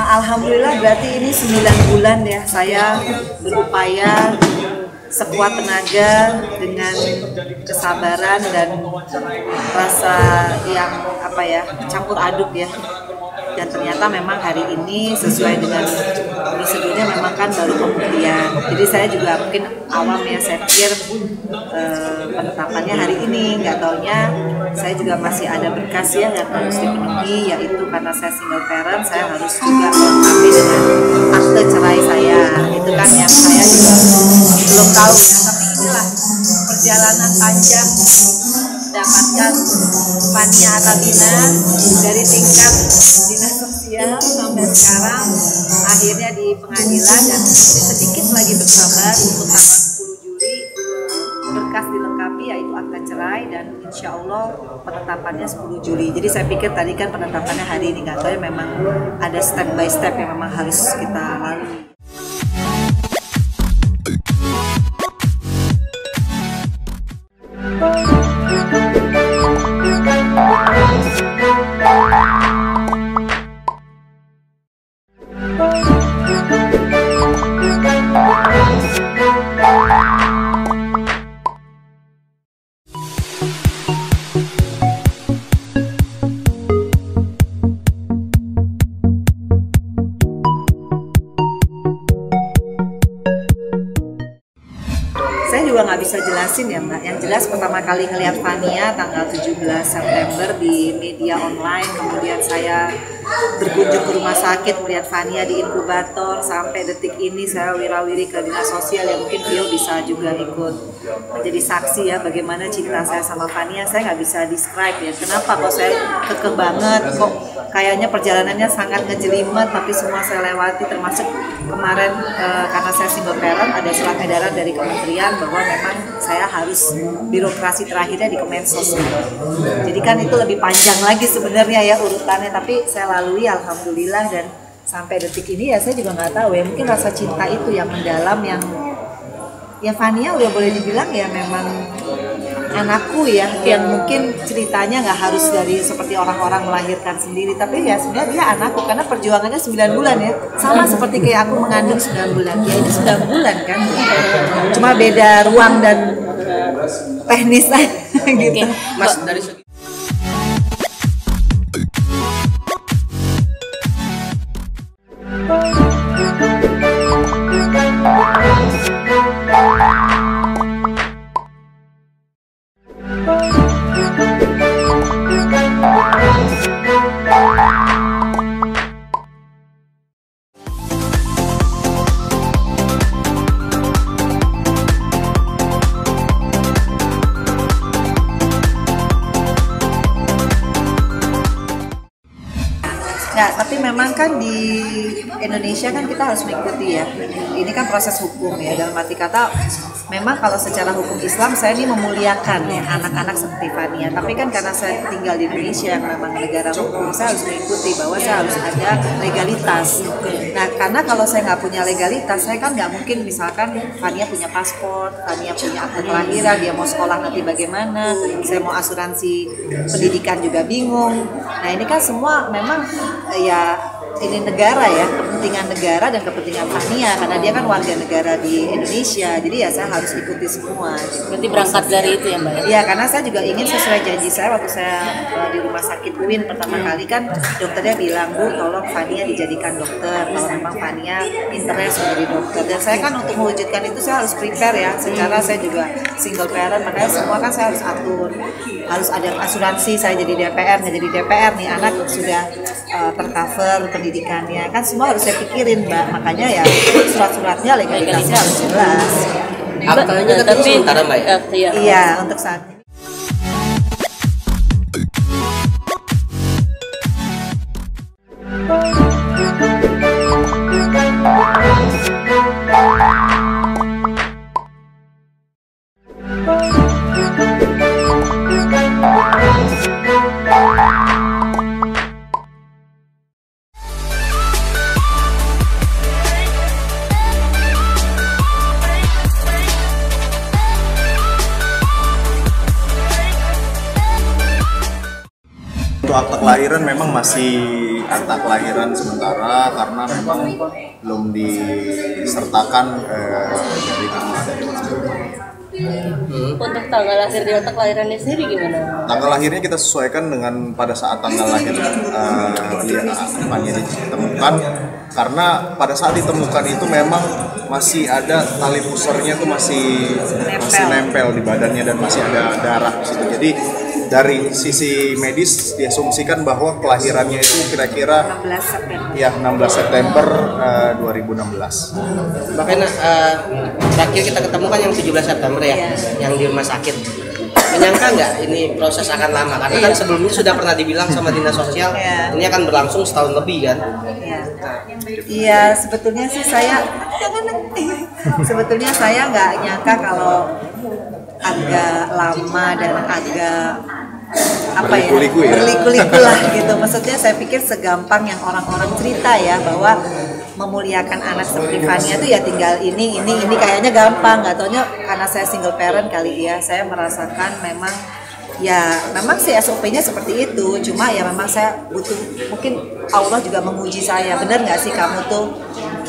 Alhamdulillah berarti ini 9 bulan ya saya berupaya sekuat tenaga dengan kesabaran dan rasa yang campur aduk ya. Dan ternyata memang hari ini sesuai dengan prosedurnya memang kan baru pembuktian. Jadi saya juga mungkin awam ya, saya pikir penetapannya hari ini, nggak taunya saya juga masih ada berkas ya yang harus dipenuhi, yaitu karena saya single parent, saya harus juga melengkapi dengan akte cerai saya. Itu kan yang saya juga belum tahu ya, tapi inilah perjalanan panjang mendapatkan Fania Atabina dari tingkat dinas sosial sampai sekarang akhirnya di pengadilan, dan sedikit lagi bersabar untuk tanggal 10 Juli berkas dilengkapi yaitu akta cerai, dan insya Allah penetapannya 10 Juli. Jadi saya pikir tadi kan penetapannya hari ini, nggak tahu ya, memang ada step by step yang memang harus kita lalui. Saya juga nggak bisa jelasin ya Mbak, yang jelas pertama kali ngelihat Fania tanggal 17 September di media online, kemudian saya berkunjung ke rumah sakit melihat Fania di inkubator, sampai detik ini saya wirawiri ke dinas sosial, yang mungkin Vio bisa juga ikut menjadi saksi ya bagaimana cinta saya sama Fania. Saya nggak bisa describe ya, kenapa kok saya kekeh banget, kok kayaknya perjalanannya sangat ngejelimet, tapi semua saya lewati, termasuk kemarin karena saya single parent, ada surat edaran dari kementerian bahwa memang saya harus birokrasi terakhirnya di Kemensos. Jadi kan itu lebih panjang lagi sebenarnya ya urutannya, tapi saya lalui alhamdulillah, dan sampai detik ini ya saya juga nggak tahu ya, mungkin rasa cinta itu yang mendalam, yang ya Fania udah boleh dibilang ya memang anakku ya, yang mungkin ceritanya nggak harus dari seperti orang-orang melahirkan sendiri, tapi ya sebenarnya dia anakku karena perjuangannya 9 bulan ya, sama seperti kayak aku mengandung 9 bulan, ya ini 9 bulan kan, cuma beda ruang dan teknis gitu. Mas, dari segi Nah, tapi memang kan di Indonesia kan kita harus mengikuti ya. Ini kan proses hukum ya, dalam arti kata memang kalau secara hukum Islam saya ini memuliakan ya anak-anak seperti Fania. Tapi kan karena saya tinggal di Indonesia yang memang negara hukum, saya harus mengikuti bahwa saya harus ada legalitas. Nah, karena kalau saya nggak punya legalitas, saya kan nggak mungkin misalkan Fania punya paspor, Fania punya akte kelahiran, dia mau sekolah nanti bagaimana, saya mau asuransi pendidikan juga bingung. Nah, ini kan semua memang ya ini negara ya, kepentingan negara dan kepentingan Fania, karena dia kan warga negara di Indonesia, jadi ya saya harus ikuti semua. berarti berangkat dari itu ya Mbak? Iya, karena saya juga ingin sesuai janji saya waktu saya di rumah sakit UIN pertama kali, kan dokternya bilang, Bu tolong Fania dijadikan dokter kalau memang Fania interest menjadi dokter, dan saya kan untuk mewujudkan itu saya harus prepare ya, secara saya juga single parent, makanya semua kan saya harus atur, harus ada asuransi, saya jadi DPR, nggak jadi DPR nih anak sudah tercover pendidikannya, kan semua harus saya pikirin Mbak, makanya ya surat-suratnya legalitasnya harus jelas. Aktanya tapi sementara Mbak ya? Iya, untuk saat ini. akta kelahiran memang masih akta kelahiran sementara karena memang belum disertakan dari nama dari Untuk tanggal lahir di akta kelahirannya sendiri gimana? Tanggal lahirnya kita sesuaikan dengan pada saat tanggal lahir Fania ditemukan, karena pada saat ditemukan itu memang masih ada tali pusernya tuh masih nempel di badannya dan masih ada darah di situ. Jadi dari sisi medis diasumsikan bahwa kelahirannya itu kira-kira 16 September 2016. Makanya terakhir kita ketemu kan yang 17 September ya, yang di rumah sakit. Menyangka nggak ini proses akan lama? Karena kan sebelumnya sudah pernah dibilang sama dinas sosial, ini akan berlangsung setahun lebih kan? Iya, sebetulnya sih saya nggak nyangka kalau agak lama dan agak berliku-liku lah gitu. Maksudnya saya pikir segampang yang orang-orang cerita ya, bahwa memuliakan anak seperti Fania tuh ya tinggal ini kayaknya gampang. Nggak taunya karena saya single parent kali ya, saya merasakan memang sih SOP-nya seperti itu. Cuma ya memang saya butuh, mungkin Allah juga menguji saya, bener nggak sih kamu tuh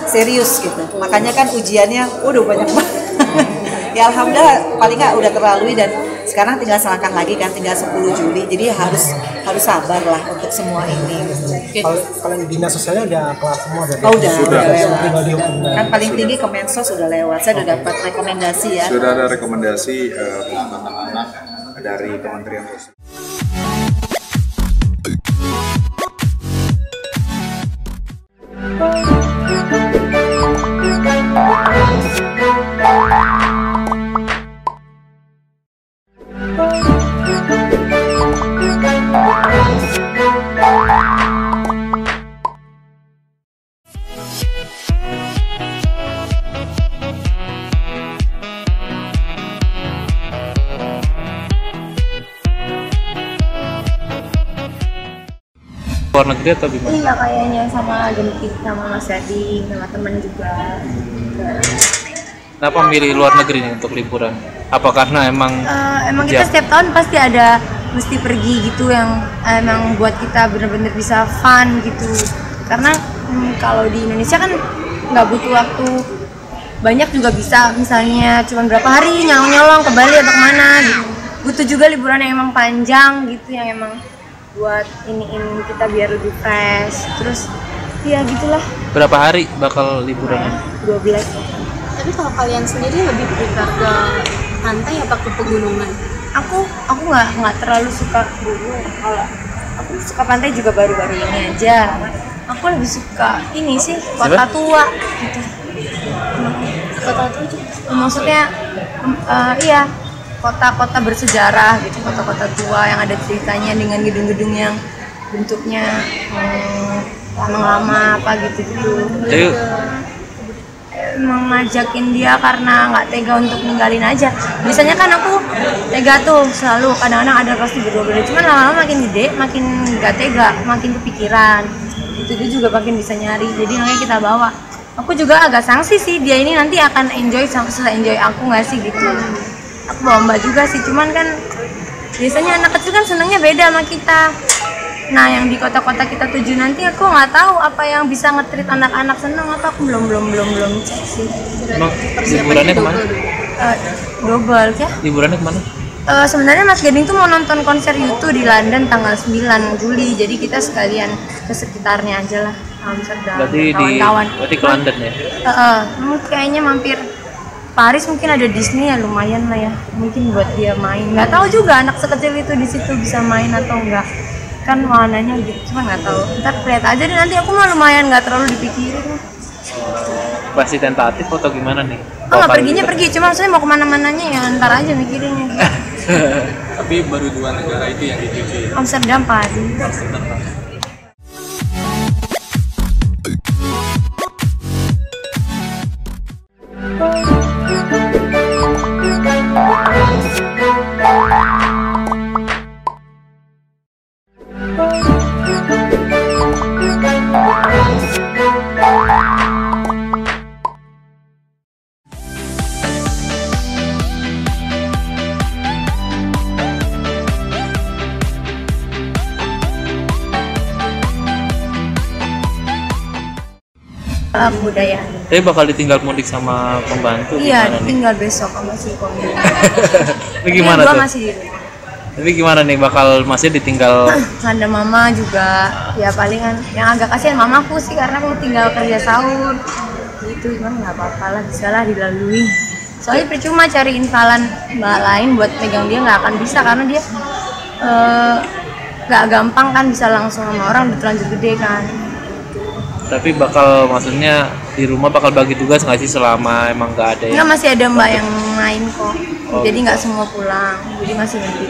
serius gitu. Makanya kan ujiannya udah banyak banget. Ya alhamdulillah paling nggak udah terlalui, dan sekarang tinggal selangkah lagi kan, tinggal 10 Juli. Jadi harus sabar lah untuk semua ini. Kalau dinas sosialnya udah kelar semua berarti? Oh udah lewat. Tinggal dihukum. Kan paling tinggi Kemensos sudah lewat. Saya udah dapat rekomendasi ya. Sudah ada rekomendasi penanganan anak dari Kementerian Sosial. Luar negeri atau gimana? Iya kayaknya sama Gentik, sama Mas Yadi, sama temen juga. Kenapa milih luar negeri nih untuk liburan? Apa karena emang kita setiap tahun pasti ada mesti pergi gitu yang emang buat kita bener-bener bisa fun gitu. Karena kalau di Indonesia kan nggak butuh waktu banyak juga bisa, misalnya cuma berapa hari nyolong ke Bali atau kemana gitu. Butuh juga liburan yang emang panjang gitu, yang emang buat ini kita biar lebih fresh. Terus ya gitulah. berapa hari bakal liburannya? 12. Tapi kalau kalian sendiri lebih prefer ke pantai atau ke pegunungan? Aku nggak terlalu suka gunung. Kalau aku suka pantai juga baru-baru ini aja. Aku lebih suka ini sih, kota tua gitu. Kota tua juga? Maksudnya iya, kota-kota bersejarah gitu, kota-kota tua yang ada ceritanya dengan gedung-gedung yang bentuknya lama-lama apa gitu-gitu. Emang ngajakin dia karena nggak tega untuk ninggalin aja. Biasanya kan aku tega tuh selalu, kadang-kadang ada pasti berdua-dua. Cuman lama-lama makin gede, makin nggak tega, makin kepikiran. Itu dia juga makin bisa nyari. Jadi makanya kita bawa. Aku juga agak sanksi sih, dia ini nanti akan enjoy sama se-enjoy aku nggak sih gitu. Aku bawa mbak juga sih, cuman kan biasanya anak kecil kan senangnya beda sama kita. Nah yang di kota-kota kita tuju nanti aku nggak tahu apa yang bisa nge-treat anak-anak senang, apa aku belum cek sih. Emang liburannya kemana? Double ya? Liburannya kemana? Sebenarnya Mas Gading tuh mau nonton konser U2 di London tanggal 9 Juli, jadi kita sekalian ke sekitarnya aja lah, Amsterdam, kawan-kawan. Berarti ke London ya? Kayaknya mampir Paris, mungkin ada Disney ya, lumayan lah ya, mungkin buat dia main. Nggak tahu juga anak sekecil itu di situ bisa main atau enggak, kan warnanya gitu, cuma nggak tahu. Ntar lihat aja deh, nanti aku mah lumayan nggak terlalu dipikirin. Masih tentatif atau gimana nih? Oh nggak, perginya pergi, cuma maksudnya mau kemana-mananya ya ntar aja mikirinnya gitu. Tapi baru 2 negara itu yang dituju ya? Amsterdam, Paris. Budaya. Tapi bakal ditinggal mudik sama pembantu Iya, gimana nih? tinggal besok sama si Komi. Tapi gimana Gua tuh? masih di rumah. Tapi gimana nih bakal masih ditinggal? Ada mama juga, ya palingan yang agak kasihan mamaku sih karena aku tinggal kerja sahur. Gitu, cuman nggak apa-apa lah, bisa lah dilalui. Soalnya percuma cari invalan mbak lain buat pegang dia nggak akan bisa karena dia nggak gampang kan bisa langsung sama orang udah terlanjur gede kan. Tapi bakal maksudnya di rumah bakal bagi tugas nggak sih selama emang nggak ada Enggak, yang masih ada mbak yang main kok. Oh. Jadi nggak semua pulang, jadi masih nanti.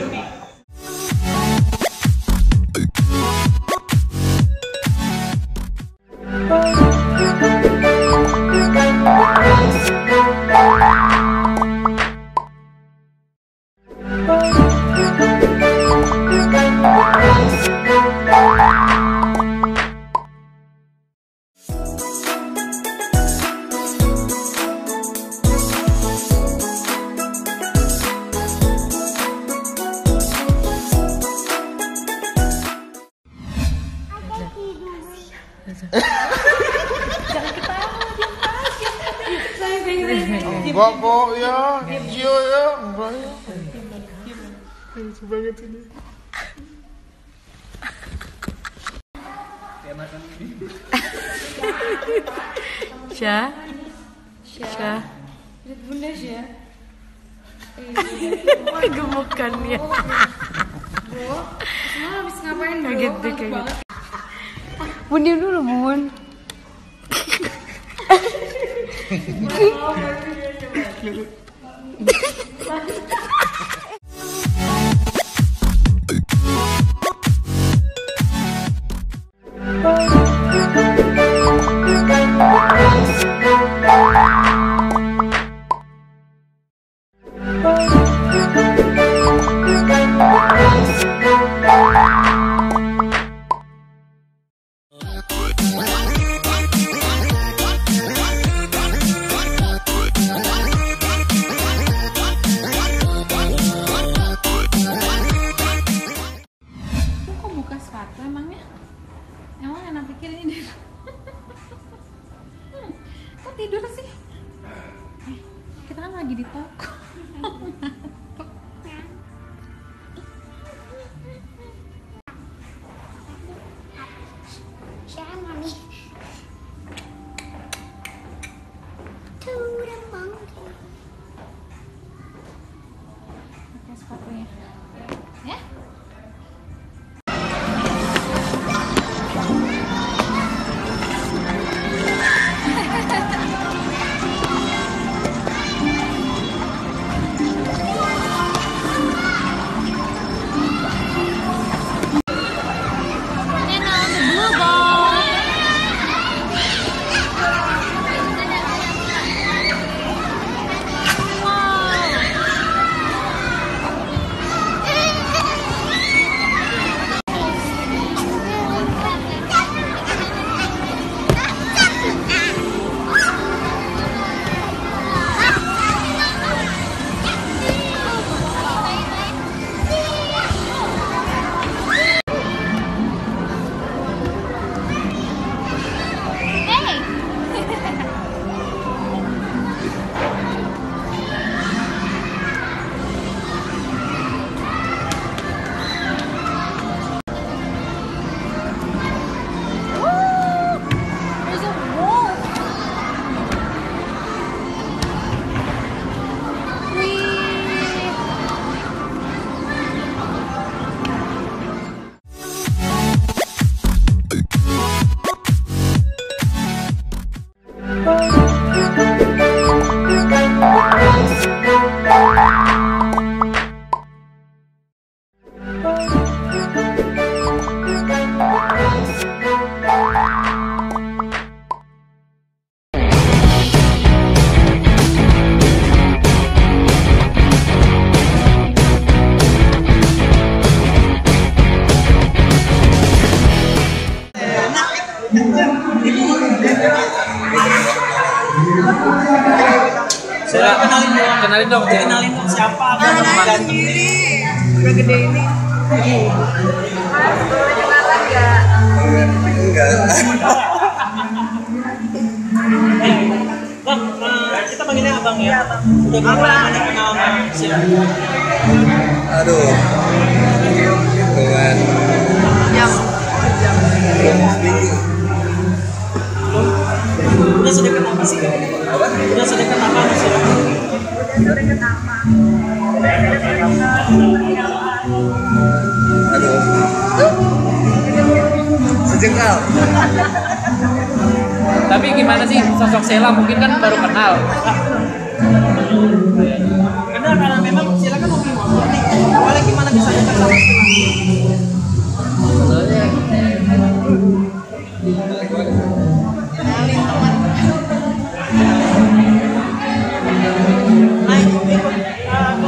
Enggak kok ya, Gio ya, enggak ya. Lucu banget ini. Syah, Syah, lihat bunda Syah. Gemukannya. Semua habis ngapain bro? Kaget deh, kaget. Bun, diam dulu, Bun. Kok buka sepatu emangnya? Emang enak pikir ini deh. Kok tidur sih? Kita kan lagi di toko. Pakai sepatunya. Ya? Kenalin dong, kenalin dong siapa? Kenalin diri. Udah gede ini. Boleh kenalan nggak? Enggak. Udah berapa lama nih kenal sama Sheila? Aduh, hitungan Jam. seminggu. Udah sedekat apa sih? Apa? Udah sedekat apa sama Sheila? Aduh, sejengkal. Tapi gimana sih sosok Sheila, mungkin kan baru kenal. Karena memang Sheila kan hobi motor nih. Awalnya gimana bisa dekat sama Sheila? Nah, ikut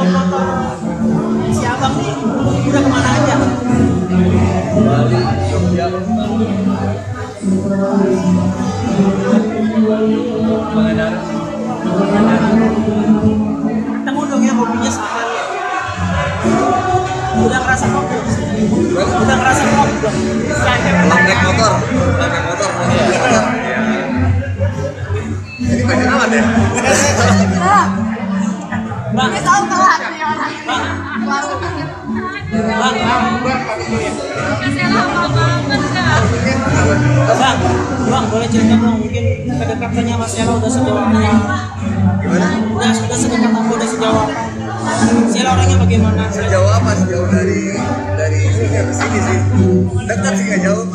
motor si abang nih udah kemana aja? Bali, Jogja, Pangandaran. Ketemu dong ya, hobinya sama nih. Udah ngerasa fokus? Udah ngerasa fokus belum? Belum naik motor. Iya. Ini banyak amat ya. Bang, Tahu telat nih orang. Bang, boleh cerita dong mungkin kedekatannya Mas Sheila udah sejauh apa? Gimana? Udah sedekat apa, udah sejauh apa? Sheila orangnya bagaimana? Sejauh apa? Sejauh dari sini ke sini sih. Dekat sih nggak jauh.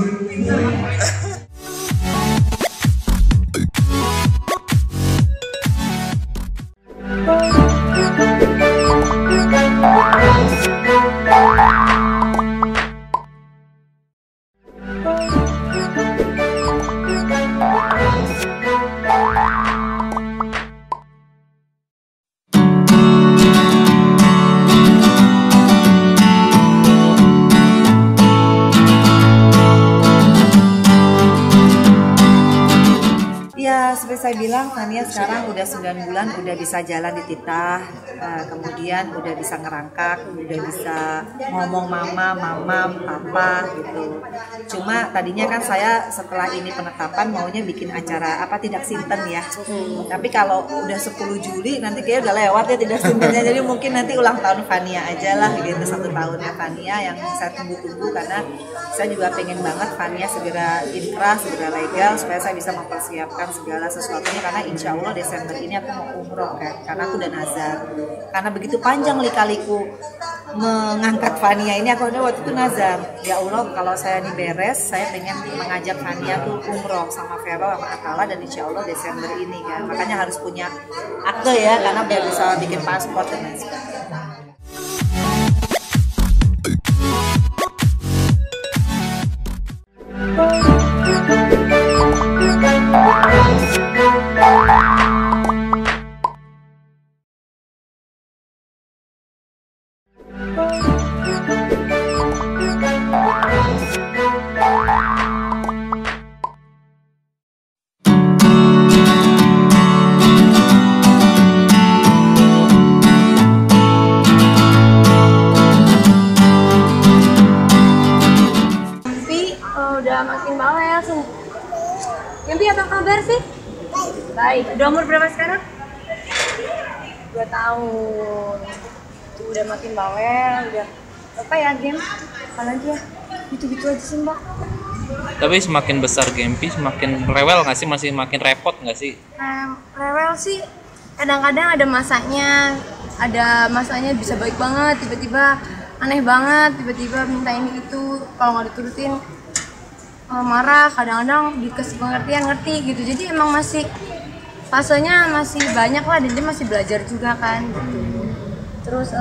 Ya, seperti saya bilang, Tania sekarang udah 9 bulan, udah bisa jalan di titah, kemudian udah bisa ngerangkak, udah bisa ngomong mama, mamam, papa gitu. Cuma tadinya kan saya setelah ini penetapan maunya bikin acara apa tidak sinten ya. Tapi kalau udah 10 Juli nanti kayak udah lewat ya tidak sintennya, jadi mungkin nanti ulang tahun Fania aja lah gitu, 1 tahunnya Fania yang saya tunggu-tunggu karena saya juga pengen banget Fania segera inkrah, segera legal supaya saya bisa mempersiapkan segala sesuatunya karena insya Allah Desember ini aku mau umroh kan, karena aku udah nazar. Karena begitu panjang lika-liku mengangkat Fania ini, aku udah waktu itu nazar, ya Allah kalau saya ini beres, saya pengen mengajak Fania tuh umroh sama Vero sama Atala dan insya Allah Desember ini kan, makanya harus punya akte ya karena biar bisa bikin paspor dan lain sebagainya. Udah makin bawel sih. Yampi apa kabar sih? Baik. Udah umur berapa sekarang? 2 tahun. Tuh, udah makin bawel, udah apa ya game? Apalagi ya? Gitu-gitu aja sih Mbak. Tapi semakin besar Gempi semakin rewel nggak sih? Masih makin repot nggak sih? Rewel sih. Kadang-kadang ada masanya bisa baik banget, tiba-tiba aneh banget, tiba-tiba minta ini itu, kalau nggak diturutin marah, kadang-kadang dikasih pengertian ngerti gitu. Jadi emang masih fasenya masih banyak lah, dan dia masih belajar juga kan gitu. Terus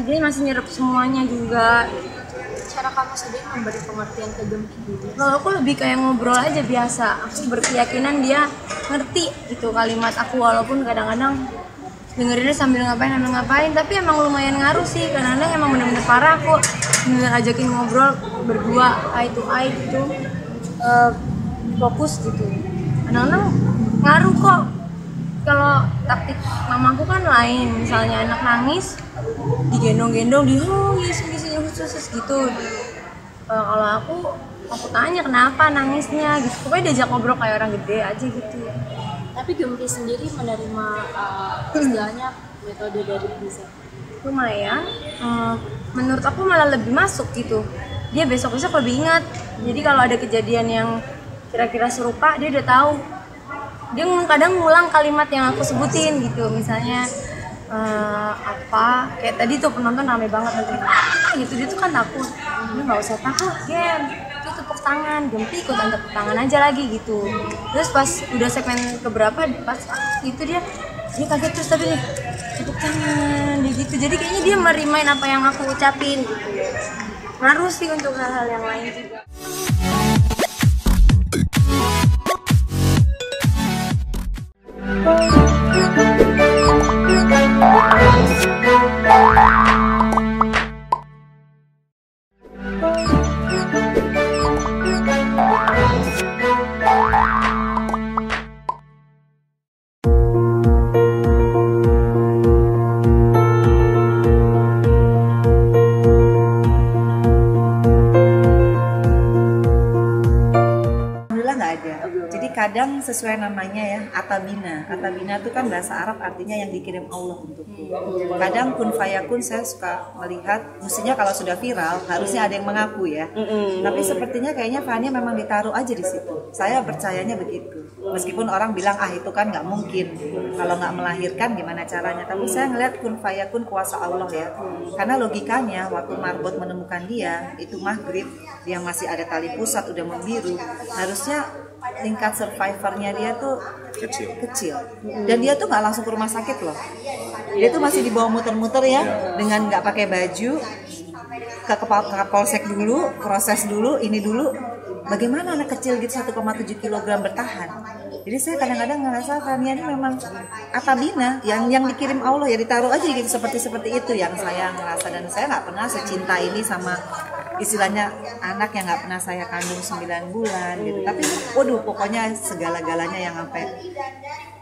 dia masih nyerap semuanya juga. Cara kamu sendiri memberi pengertian ke Gempi gitu? Kalau aku lebih kayak ngobrol aja biasa, aku berkeyakinan dia ngerti gitu kalimat aku, walaupun kadang-kadang dengerinnya sambil ngapain, tapi emang lumayan ngaruh sih. Kadang-kadang emang bener-bener parah, aku bener ajakin ngobrol berdua eye to eye gitu, fokus gitu. Kadang-kadang ngaruh kok. Kalau taktik mamaku kan lain, misalnya anak nangis digendong-gendong, khusus gitu. Kalau aku tanya kenapa nangisnya gitu, pokoknya diajak ngobrol kayak orang gede aja gitu. Tapi Gempi sendiri menerima istilahnya metode dari Riza? Lumayan, menurut aku malah lebih masuk gitu. Dia besok-besok lebih ingat. Jadi kalau ada kejadian yang kira-kira serupa, dia udah tahu. Dia kadang ngulang kalimat yang aku sebutin gitu, misalnya apa kayak tadi tuh penonton rame banget nanti gitu, dia tuh kan takut, lu nggak usah takut Gen, itu tepuk tangan, Gempi ikutan tepuk tangan aja lagi gitu. Terus pas udah segmen keberapa pas gitu dia kaget terus tadi nih tepuk tangan dia gitu. Jadi kayaknya dia merimain apa yang aku ucapin gitu. Ngaruh sih untuk hal-hal yang lain juga. Kadang sesuai namanya ya, atabina. Atabina itu kan bahasa Arab artinya yang dikirim Allah untukku. Kadang kun fayakun saya suka melihat, mestinya kalau sudah viral harusnya ada yang mengaku ya. Tapi sepertinya kayaknya Fania memang ditaruh aja di situ. Saya percayanya begitu. Meskipun orang bilang itu kan nggak mungkin. Kalau nggak melahirkan gimana caranya? Tapi saya ngelihat kun fayakun kuasa Allah ya. Karena logikanya waktu Marbot menemukan dia itu maghrib, dia masih ada tali pusat udah membiru, harusnya tingkat survivornya dia tuh kecil. Dan dia tuh nggak langsung ke rumah sakit loh. Dia tuh masih dibawa muter-muter ya, dengan nggak pakai baju, ke Kapolsek dulu, proses dulu, ini dulu. Bagaimana anak kecil gitu 1,7 kg bertahan? Jadi saya kadang-kadang ngerasa Fania ini memang atabina yang dikirim Allah ya, ditaruh aja gitu seperti itu yang saya ngerasa. Dan saya nggak pernah secinta ini sama istilahnya anak yang nggak pernah saya kandung 9 bulan gitu. Tapi waduh pokoknya segala-galanya yang sampai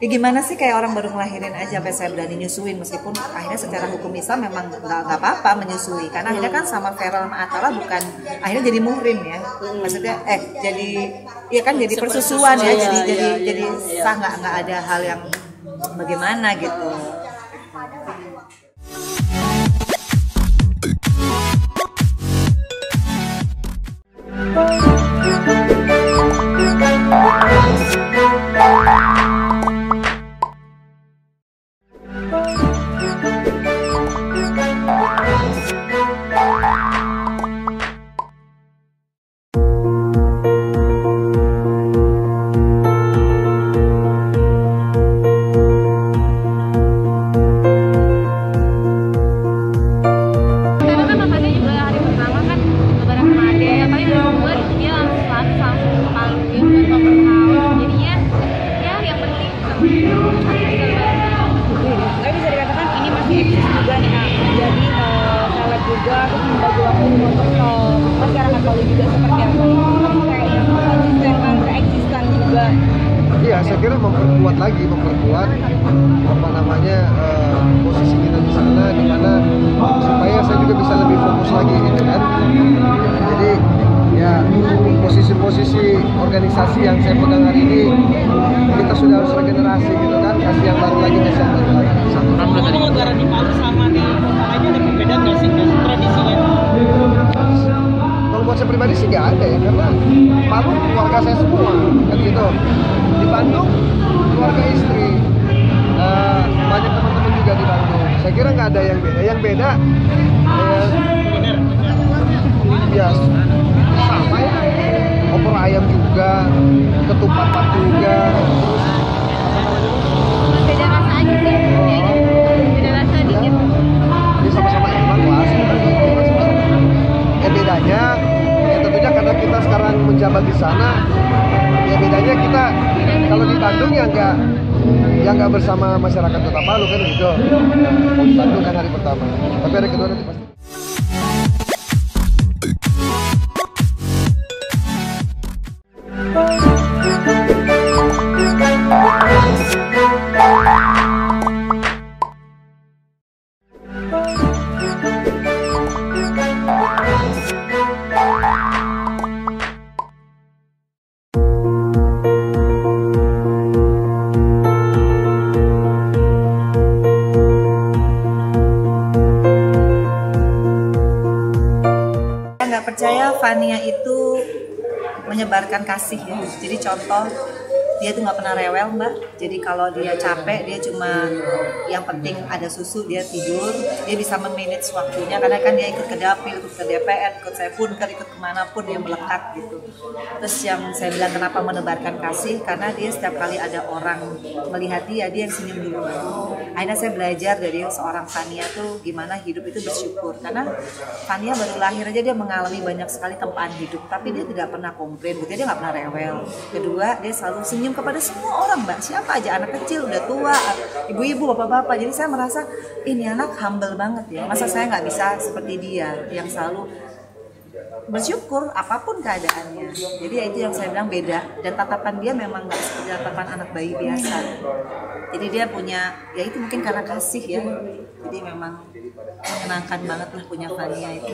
ya gimana sih kayak orang baru ngelahirin aja sampai saya berani nyusuin, meskipun akhirnya secara hukum Islam memang nggak apa-apa menyusui karena akhirnya kan sama Feral Ma'atala bukan akhirnya jadi muhrim ya, maksudnya jadi ya kan jadi persusuan ya, jadi sah, nggak ada hal yang bagaimana gitu. Iya, saya kira memperkuat posisi kita di sana, di mana supaya saya juga bisa lebih fokus lagi gitu kan. Jadi ya posisi organisasi yang saya pegang hari ini kita sudah harus regenerasi gitu kan, kasih yang baru lagi. Kalau lebaran di Palu sama di lainnya ada perbedaan nggak sih tradisinya? Kalau buat saya pribadi sih nggak ada ya, karena Palu keluarga saya semua kan gitu. Di Bandung keluarga istri, banyak teman-teman juga di Bandung. Saya kira nggak ada yang beda. Yang beda ya sama ya, opor ayam juga, ketupat juga. Beda rasa aja sih. Beda rasa dikit. Ini sama-sama enak lah. Bedanya ya tentunya karena kita sekarang menjabat di sana, ya bedanya kita kalau di Bandung ya nggak bersama masyarakat Kota Palu kan gitu. Di Bandung kan hari pertama, tapi hari kedua nanti pasti. nggak percaya Fania itu menyebarkan kasih ya. Jadi contoh, dia tuh nggak pernah rewel Mbak. Jadi kalau dia capek, dia cuma yang penting ada susu, dia tidur. Dia bisa memanage waktunya karena kan dia ikut ke dapil, ikut ke DPR, ikut saya punker, ikut kemanapun dia melekat gitu. Terus yang saya bilang kenapa menebarkan kasih, karena dia setiap kali ada orang melihat dia yang senyum dulu. Akhirnya saya belajar dari seorang Fania tuh gimana hidup itu bersyukur. Karena Fania baru lahir aja dia mengalami banyak sekali tempaan hidup, tapi dia tidak pernah komplain, dia nggak pernah rewel. Kedua, dia selalu senyum kepada semua orang Mbak, siapa aja, anak kecil, udah tua, ibu-ibu, bapak-bapak. Jadi saya merasa ini anak humble banget ya. Masa saya nggak bisa seperti dia yang selalu bersyukur apapun keadaannya. Jadi ya itu yang saya bilang beda. Dan tatapan dia memang nggak seperti tatapan anak bayi biasa. Jadi dia punya, ya itu mungkin karena kasih ya. Jadi memang menyenangkan banget lah punya Fania itu.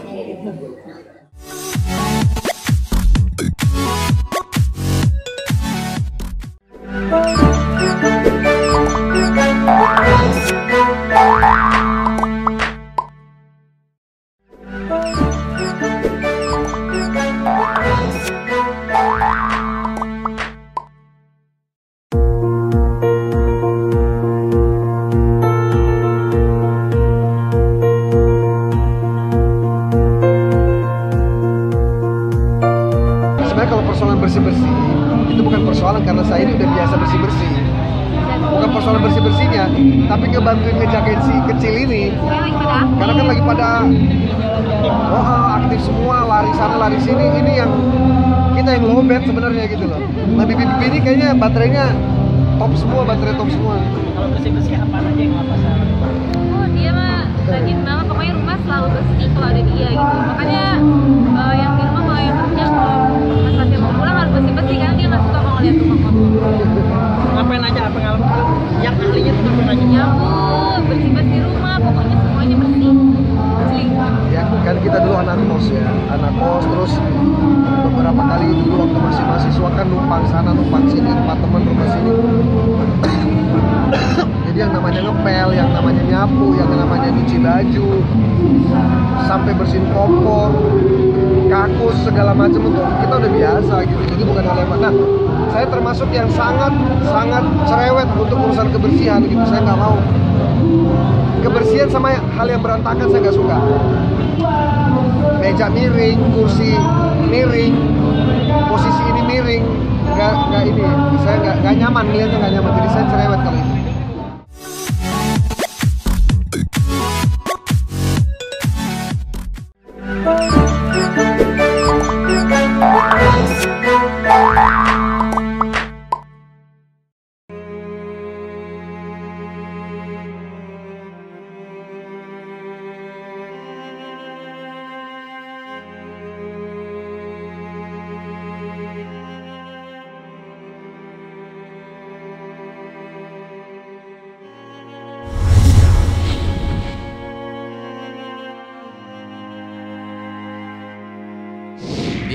bersih-bersih itu bukan persoalan karena saya ini udah biasa bersih-bersih, bukan persoalan bersih-bersihnya, tapi ngebantuin ngejagain si kecil ini karena kan lagi pada aktif semua, lari sana lari sini. Ini yang kita yang lowbat sebenarnya gitu loh. Nah bibi-bibi ini kayaknya baterainya top semua, baterai top semua. Kalau bersih-bersih apa aja yang apa salah? Oh dia mah rajin banget, pokoknya rumah selalu bersih kalau ada dia gitu. Makanya yang di rumah mau yang kerja kalau pas Satya mau pulang harus bersih-bersih karena dia nggak suka mau ngeliat rumah kotor. Ngapain aja pengalaman yang ahlinya tuh ngapain aja? Nyapu, bersih-bersih rumah, pokoknya semuanya bersih. Ya kan kita dulu anak kos ya, anak kos, terus beberapa kali dulu waktu masih mahasiswa kan numpang sana numpang sini, rumah teman rumah sini. Jadi yang namanya ngepel, yang namanya nyapu, yang namanya nyuci baju, sampai bersihin kompor, kakus segala macam itu kita udah biasa gitu. Jadi bukan hal yang mana. Saya termasuk yang sangat cerewet untuk urusan kebersihan gitu. Saya nggak mau kebersihan sama hal yang berantakan, saya nggak suka. Meja miring, kursi miring, posisi ini miring, nggak ini. Saya nggak nyaman, ngeliatnya nggak nyaman. Jadi saya cerewet kali ini.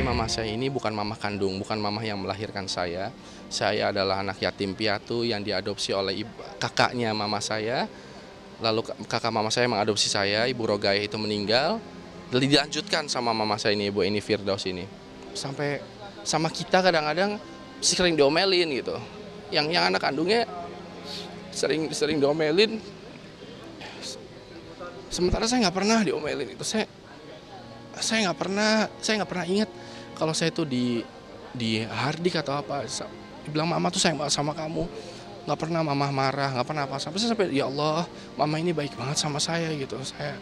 Mama saya ini bukan mama kandung, bukan mama yang melahirkan saya. Saya adalah anak yatim piatu yang diadopsi oleh kakaknya mama saya. Lalu kakak mama saya mengadopsi saya, Ibu Rogaya itu meninggal. Dilanjutkan sama mama saya ini, Ibu Eni Firdaus ini. Sampai sama kita kadang-kadang sering diomelin gitu. Yang anak kandungnya sering diomelin. Sementara saya nggak pernah diomelin itu. Saya nggak pernah ingat kalau saya tuh di hardik atau apa, bilang mama tuh sayang banget sama kamu, nggak pernah mama marah, nggak pernah apa sampai ya Allah mama ini baik banget sama saya gitu. Saya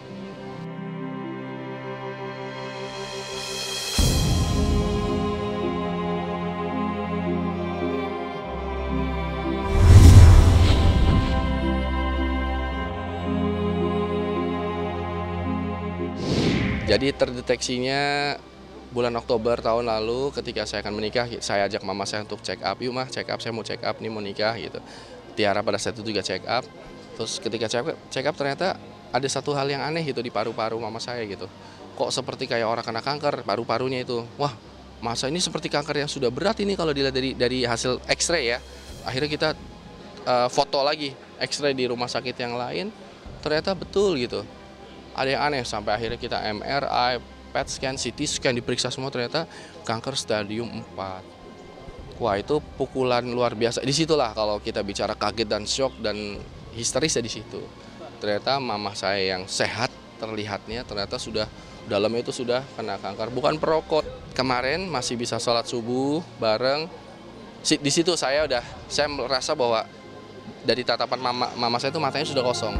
jadi terdeteksinya bulan Oktober tahun lalu ketika saya akan menikah. Saya ajak mama saya untuk check up, yuk mah check up, saya mau check up nih, mau nikah gitu. Tiara pada saat itu juga check up. Terus ketika check up ternyata ada satu hal yang aneh gitu di paru-paru mama saya gitu. Kok seperti kayak orang kena kanker paru-parunya itu. Wah, masa ini seperti kanker yang sudah berat ini kalau dilihat dari hasil X-ray ya. Akhirnya kita foto lagi X-ray di rumah sakit yang lain. Ternyata betul gitu. Ada yang aneh sampai akhirnya kita MRI, PET scan, CT scan, diperiksa semua, ternyata kanker stadium 4. Wah, itu pukulan luar biasa. Disitulah kalau kita bicara kaget dan shock dan histeris ya di situ. Ternyata mama saya yang sehat terlihatnya ternyata sudah dalamnya itu sudah kena kanker. Bukan perokok. Kemarin masih bisa sholat subuh bareng. Di situ saya merasa bahwa dari tatapan mama saya itu matanya sudah kosong.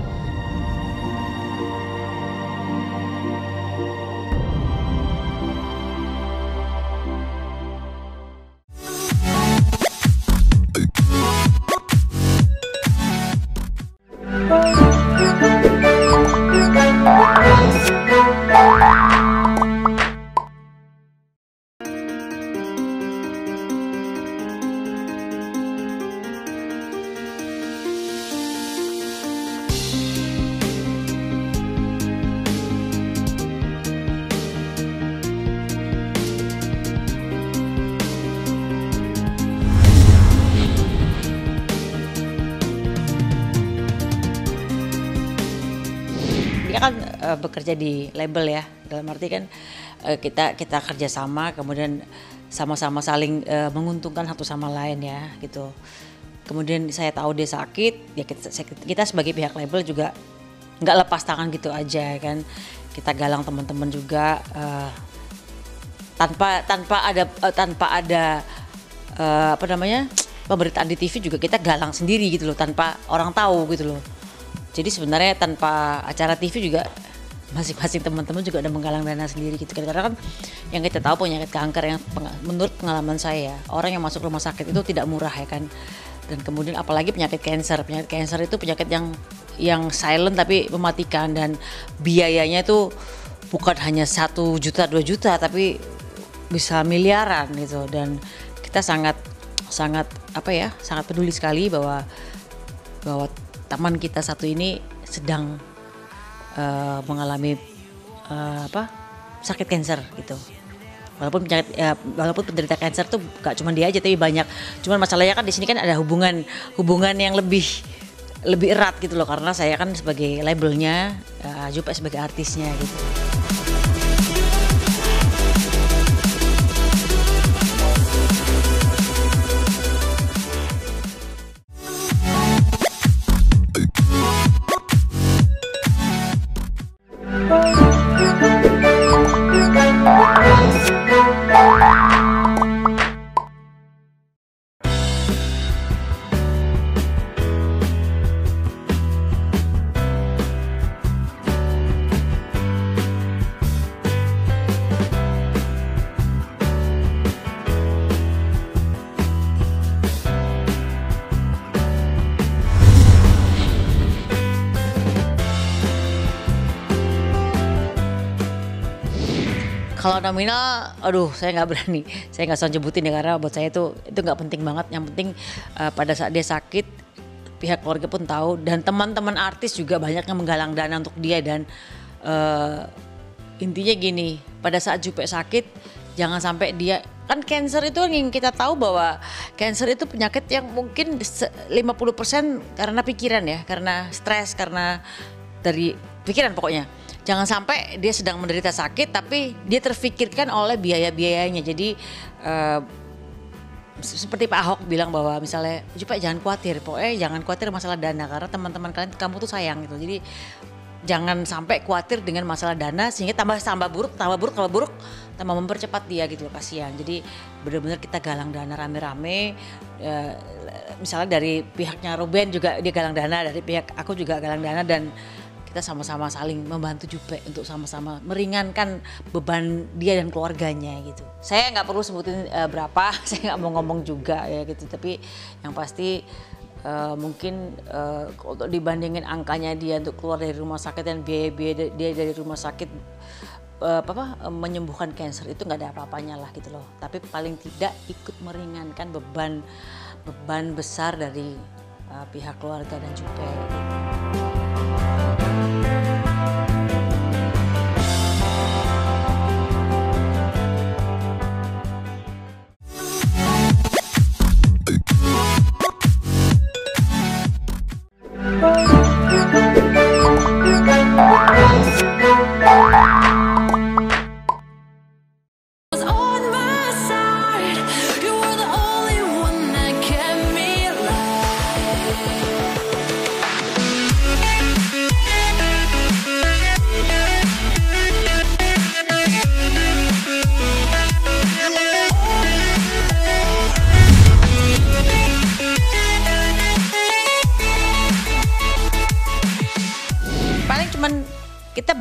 Dia kan bekerja di label ya, dalam arti kan kita kerjasama, kemudian sama-sama saling menguntungkan satu sama lain ya gitu. Kemudian saya tahu dia sakit, ya kita sebagai pihak label juga nggak lepas tangan gitu aja kan. Kita galang teman-teman juga tanpa ada pemberitaan di TV juga kita galang sendiri gitu loh, tanpa orang tahu gitu loh. Jadi sebenarnya tanpa acara TV juga masing-masing teman-teman juga ada menggalang dana sendiri gitu. Karena kan yang kita tahu penyakit kanker yang menurut pengalaman saya, orang yang masuk rumah sakit itu tidak murah ya kan. Dan kemudian apalagi penyakit cancer. Penyakit cancer itu penyakit yang silent tapi mematikan, dan biayanya itu bukan hanya 1 juta 2 juta tapi bisa miliaran gitu. Dan kita sangat peduli sekali bahwa teman kita satu ini sedang mengalami sakit kanker gitu. Walaupun penderita kanker tuh gak cuma dia aja tapi banyak. Cuman masalahnya kan di sini kan ada hubungan yang lebih erat gitu loh, karena saya kan sebagai labelnya, Jupe sebagai artisnya gitu. Kalau nominal, aduh saya nggak berani, saya nggak usah nyebutin ya, karena buat saya itu nggak penting banget. Yang penting pada saat dia sakit, pihak keluarga pun tahu, dan teman-teman artis juga banyak yang menggalang dana untuk dia. Dan intinya gini, pada saat Jupe sakit, jangan sampai dia, kan cancer itu yang kita tahu bahwa cancer itu penyakit yang mungkin 50% karena pikiran ya, karena stres, karena dari pikiran pokoknya. Jangan sampai dia sedang menderita sakit tapi dia terfikirkan oleh biaya-biayanya. Jadi seperti Pak Ahok bilang bahwa misalnya, Jupe jangan khawatir, pokoknya jangan khawatir masalah dana karena teman-teman kalian, kamu tuh sayang gitu. Jadi jangan sampai khawatir dengan masalah dana sehingga tambah buruk, tambah mempercepat dia gitu loh, kasihan. Jadi benar-benar kita galang dana rame-rame. Misalnya dari pihaknya Ruben juga dia galang dana, dari pihak aku juga galang dana, dan kita sama-sama saling membantu Jupe untuk sama-sama meringankan beban dia dan keluarganya gitu. Saya nggak perlu sebutin berapa, saya nggak mau ngomong juga ya gitu. Tapi yang pasti mungkin untuk dibandingin angkanya dia untuk keluar dari rumah sakit dan biaya dia dari rumah sakit menyembuhkan kanker itu nggak ada apa-apanya lah gitu loh. Tapi paling tidak ikut meringankan beban besar dari pihak keluarga dan Jupe.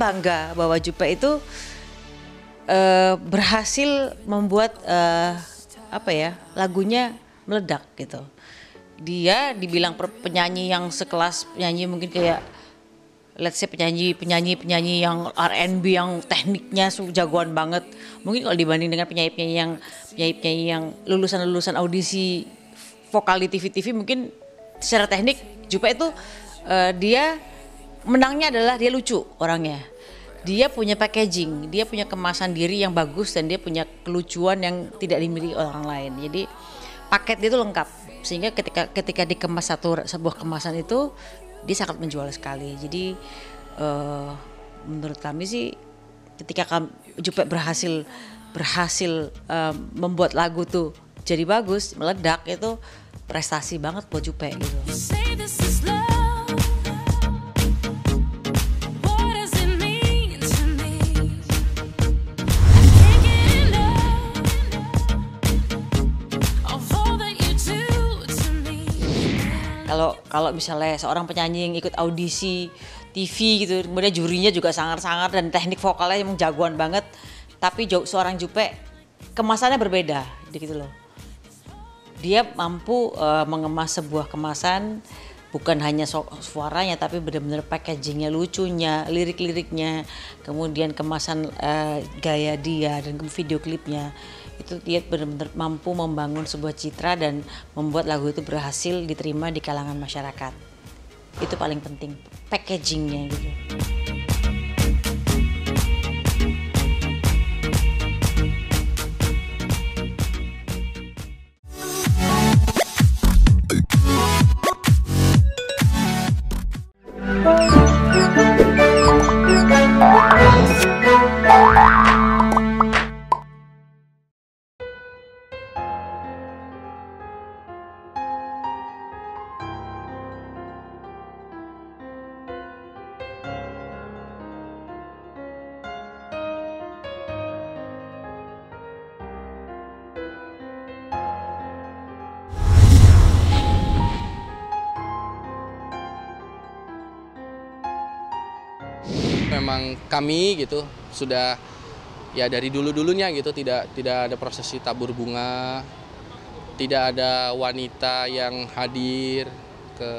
bangga bahwa Jupe itu berhasil membuat lagunya meledak gitu. Dia dibilang penyanyi yang sekelas penyanyi mungkin kayak let's say penyanyi yang R&B yang tekniknya jagoan banget. Mungkin kalau dibanding dengan penyanyi yang lulusan audisi vokal di TV mungkin secara teknik Jupe itu dia menangnya adalah dia lucu orangnya. Dia punya packaging, dia punya kemasan diri yang bagus dan dia punya kelucuan yang tidak dimiliki orang lain. Jadi paket dia itu lengkap sehingga ketika dikemas sebuah kemasan itu dia sangat menjual sekali. Jadi menurut kami sih ketika Jupe berhasil membuat lagu tuh jadi bagus, meledak, itu prestasi banget buat Jupe gitu. Kalau misalnya seorang penyanyi yang ikut audisi TV gitu, kemudian jurinya juga sangar-sangar dan teknik vokalnya emang jagoan banget, tapi seorang Jupe kemasannya berbeda gitu loh. Dia mampu mengemas sebuah kemasan bukan hanya suaranya tapi benar-benar packagingnya, lucunya, lirik-liriknya, kemudian kemasan gaya dia dan video klipnya. Itu dia benar-benar mampu membangun sebuah citra dan membuat lagu itu berhasil diterima di kalangan masyarakat. Itu paling penting, packagingnya gitu. Memang kami gitu sudah ya dari dulunya gitu tidak ada prosesi tabur bunga, tidak ada wanita yang hadir ke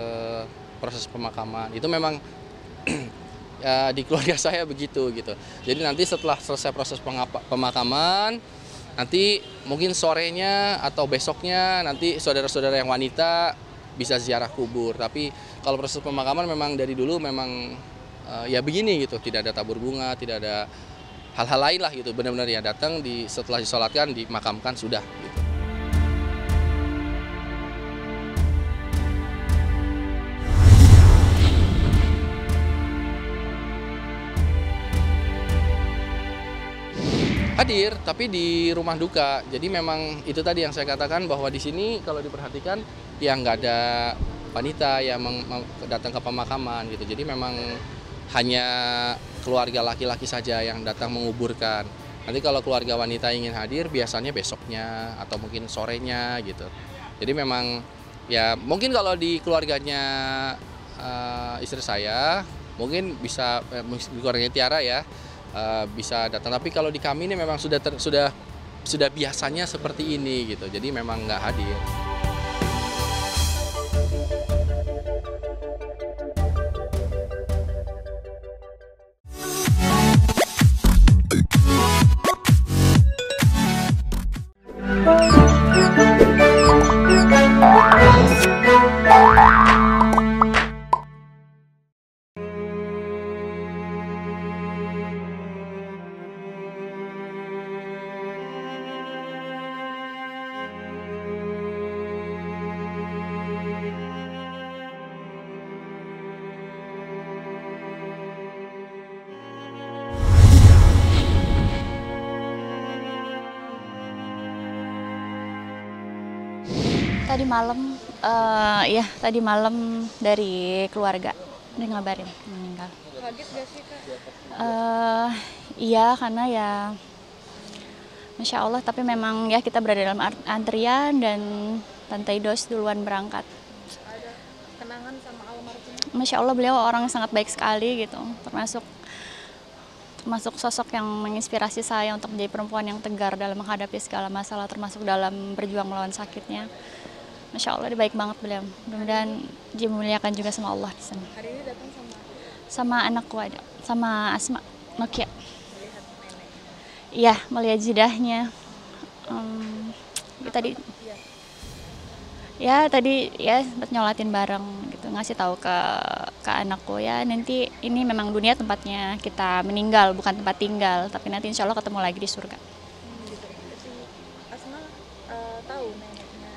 proses pemakaman. Itu memang ya di keluarga saya begitu gitu. Jadi nanti setelah selesai proses pemakaman, nanti mungkin sorenya atau besoknya nanti saudara-saudara yang wanita bisa ziarah kubur. Tapi kalau proses pemakaman memang dari dulu memang ya begini gitu, tidak ada tabur bunga, tidak ada hal-hal lain lah gitu, benar-benar ya datang setelah disolatkan dimakamkan sudah gitu. Hadir tapi di rumah duka, jadi memang itu tadi yang saya katakan bahwa di sini kalau diperhatikan ya nggak ada wanita yang datang ke pemakaman gitu, jadi memang hanya keluarga laki-laki saja yang datang menguburkan. Nanti kalau keluarga wanita ingin hadir biasanya besoknya atau mungkin sorenya gitu. Jadi memang ya mungkin kalau di keluarganya istri saya mungkin bisa di keluarganya Tiara ya bisa datang. Tapi kalau di kami ini memang sudah biasanya seperti ini gitu. Jadi memang nggak hadir. Tadi malam dari keluarga udah ngabarin meninggal. Kaget gak sih Kak? Iya, karena ya Masya Allah, tapi memang ya kita berada dalam antrian dan Tante Idos duluan berangkat. Ada kenangan sama almarhum? Masya Allah, beliau orang yang sangat baik sekali gitu, termasuk termasuk sosok yang menginspirasi saya untuk menjadi perempuan yang tegar dalam menghadapi segala masalah, termasuk dalam berjuang melawan sakitnya. Masya Allah, dia baik banget beliau. Mudah-mudahan dimuliakan juga sama Allah di sana. Hari ini datang Sama anakku ada, sama Asma Nokia. Iya, melihat jidahnya. Tadi nyolatin bareng gitu, ngasih tahu ke anakku ya, nanti ini memang dunia tempatnya kita meninggal, bukan tempat tinggal, tapi nanti insya Allah ketemu lagi di surga. Asma tahu neneknya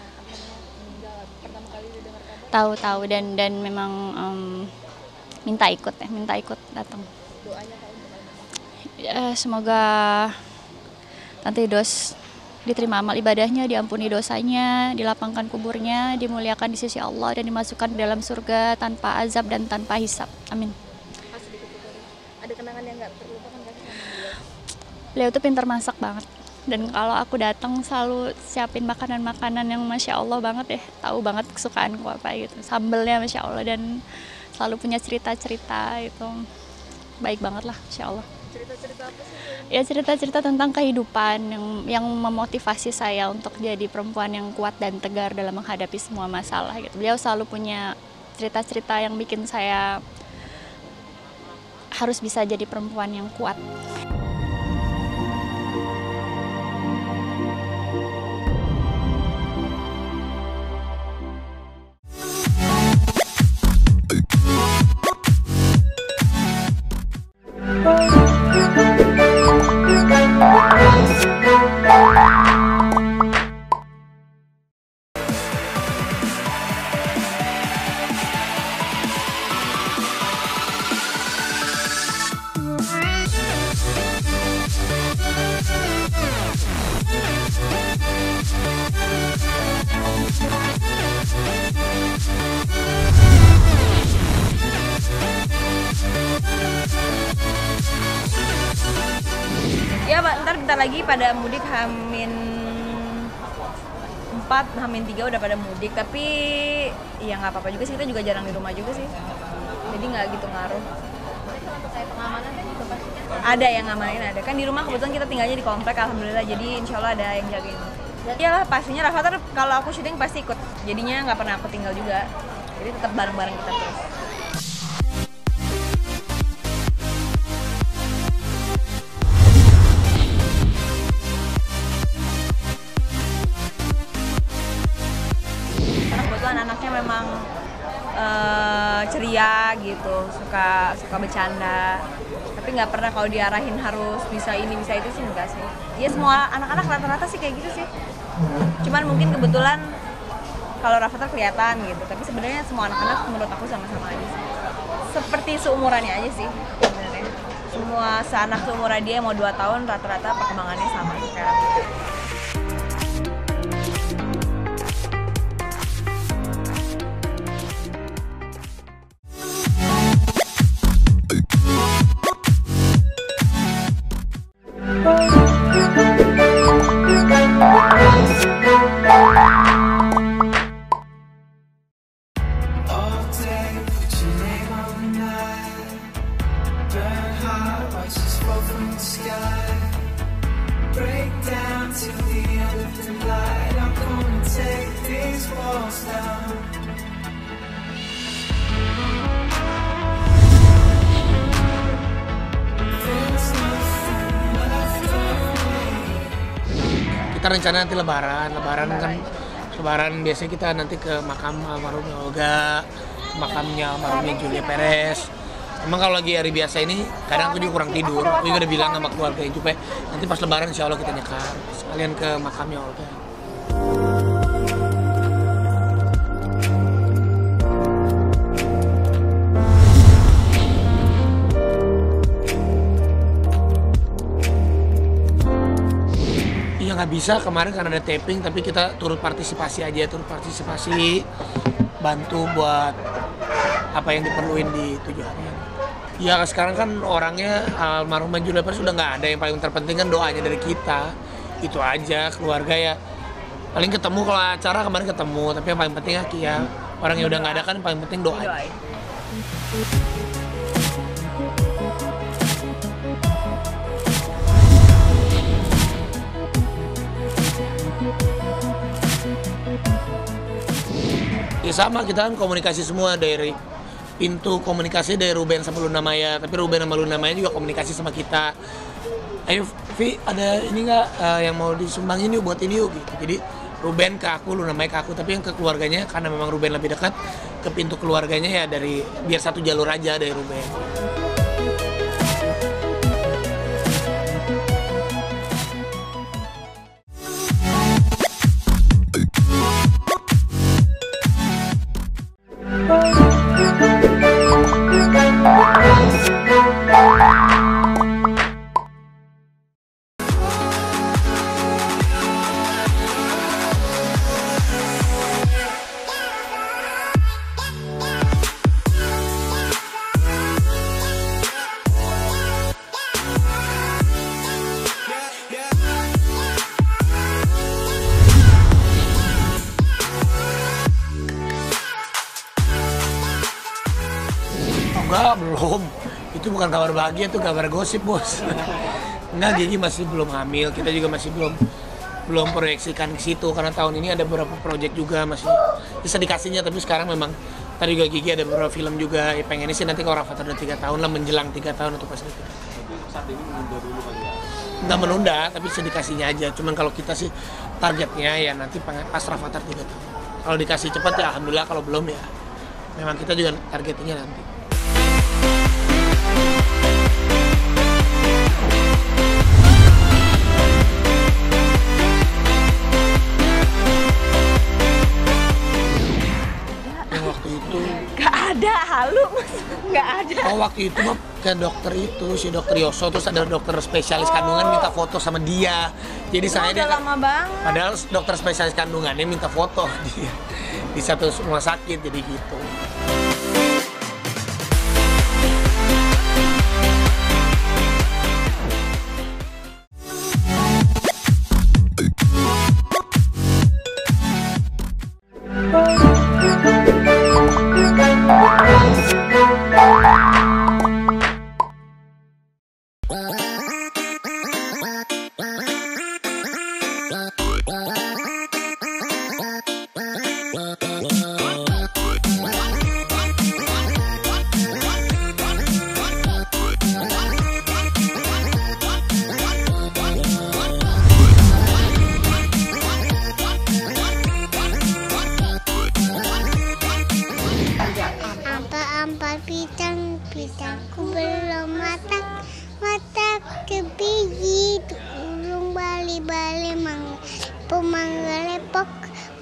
meninggal pertama kali dia dengar kabar? Tahu dan memang minta ikut datang. Doanya tahu Ya, semoga Tante Dos diterima amal ibadahnya, diampuni dosanya, dilapangkan kuburnya, dimuliakan di sisi Allah dan dimasukkan ke dalam surga tanpa azab dan tanpa hisab. Amin. Ada kenangan yang nggak terlupakan nggak sih sama beliau? Beliau tuh pintar masak banget. Dan kalau aku datang selalu siapin makanan-makanan yang Masya Allah banget ya. Tahu banget kesukaanku apa gitu. Sambelnya Masya Allah dan selalu punya cerita-cerita itu. Baik banget lah Masya Allah. Cerita-cerita apa sih? Ya cerita-cerita tentang kehidupan yang memotivasi saya untuk jadi perempuan yang kuat dan tegar dalam menghadapi semua masalah gitu. Beliau selalu punya cerita-cerita yang bikin saya harus bisa jadi perempuan yang kuat. Ya bentar lagi pada mudik Hamin 4, Hamin 3 udah pada mudik. Tapi ya nggak apa-apa juga sih, kita juga jarang di rumah juga sih. Jadi nggak gitu ngaruh. Kayak pengamanan kan juga pastinya. Ada yang ngamanin, ada. Kan di rumah kebetulan kita tinggalnya di komplek, alhamdulillah. Jadi insya Allah ada yang jagain. Iyalah pastinya Rafathar kalau aku syuting pasti ikut. Jadinya nggak pernah aku tinggal juga. Jadi tetap bareng-bareng kita terus. Anaknya memang ceria gitu, suka bercanda, tapi nggak pernah kalau diarahin harus bisa ini bisa itu sih enggak sih. Ya semua anak-anak rata-rata sih kayak gitu sih, cuman mungkin kebetulan kalau Rafathar kelihatan gitu, tapi sebenarnya semua anak-anak menurut aku sama-sama aja sih, seperti seumurannya aja sih sebenarnya. Semua seanak seumuran dia mau 2 tahun rata-rata perkembangannya sama sekarang. Kita rencana nanti lebaran kan lebaran biasanya kita nanti ke makam almarhumnya Olga, makamnya almarhumnya Julia Perez. Emang kalau lagi hari biasa ini kadang aku juga kurang tidur. Aku juga udah bilang sama keluarga supaya nanti pas lebaran insya Allah kita nyekar sekalian ke makamnya Olga. Nggak bisa kemarin karena ada taping, tapi kita turut partisipasi bantu buat apa yang diperluin di 7 hari. Ya sekarang kan orangnya almarhumah Julia Perez sudah nggak ada, yang paling terpenting kan doanya dari kita, itu aja keluarga ya. Paling ketemu kalau acara kemarin ketemu, tapi yang paling penting ya orang yang udah nggak ada kan paling penting doa. Ya sama, kita kan komunikasi semua dari pintu komunikasi dari Ruben sama Luna Maya, tapi Ruben sama Luna Maya juga komunikasi sama kita. Ayo Vi, ada ini nggak yang mau disumbangin yuk buat ini yuk gitu. Jadi Ruben ke aku, Luna Maya ke aku, tapi yang ke keluarganya karena memang Ruben lebih dekat ke pintu keluarganya ya dari biar satu jalur aja dari Ruben. Enggak, belum. Itu bukan kabar bahagia, itu kabar gosip, Bos. Enggak, Gigi masih belum hamil. Kita juga masih belum proyeksikan ke situ karena tahun ini ada beberapa proyek juga masih bisa dikasihnya, tapi sekarang memang tadi juga Gigi ada beberapa film juga. Ya, pengennya sih nanti kalau Rafathar udah 3 tahun lah, menjelang 3 tahun untuk pasti. Saat ini menunda dulu kali ya? Nggak menunda, tapi bisa dikasihnya aja. Cuman kalau kita sih targetnya ya nanti pas Rafathar 3 tahun. Kalau dikasih cepat ya alhamdulillah, kalau belum ya memang kita juga targetnya nanti. Ada halu, nggak ada. Oh waktu itu mah ke dokter itu si dokter Yoso, terus ada dokter spesialis kandungan minta foto sama dia. Jadi saya udah lama banget. Padahal dokter spesialis kandungannya minta foto dia di satu rumah sakit, jadi gitu. Pitangku belum matang, ke biji, ulung bali-bali pemangga lepok,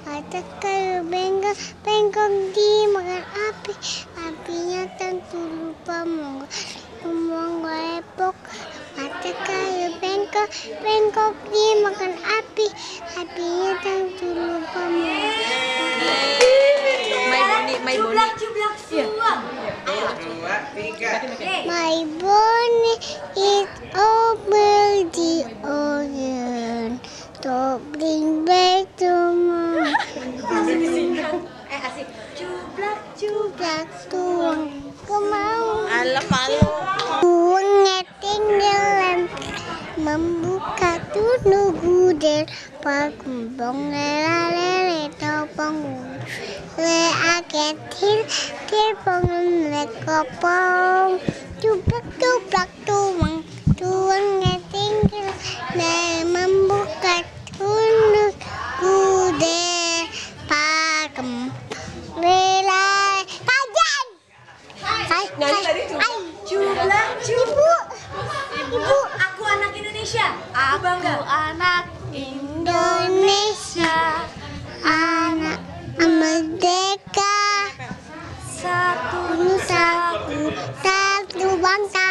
mata kayu bengkok dimakan api, apinya tentu lupa mangga lepok, mata kayu bengkok dimakan api, apinya tentu lupa My Bonnie. My Bonnie is over the ocean to bring back to mom. Asik. Cublak tuang kemau. Alam malu. Tuang ngetinggalan membuka tunu gudel pakumbong lele topong le aketil kepong le kopong cuplak tuang ngetinggal le membuka tunu gudel pakem lele kajan Nyanyi tadi cublak ibu aku anak Indonesia, aku bangga anak Indonesia, anak merdeka, satu bangsa.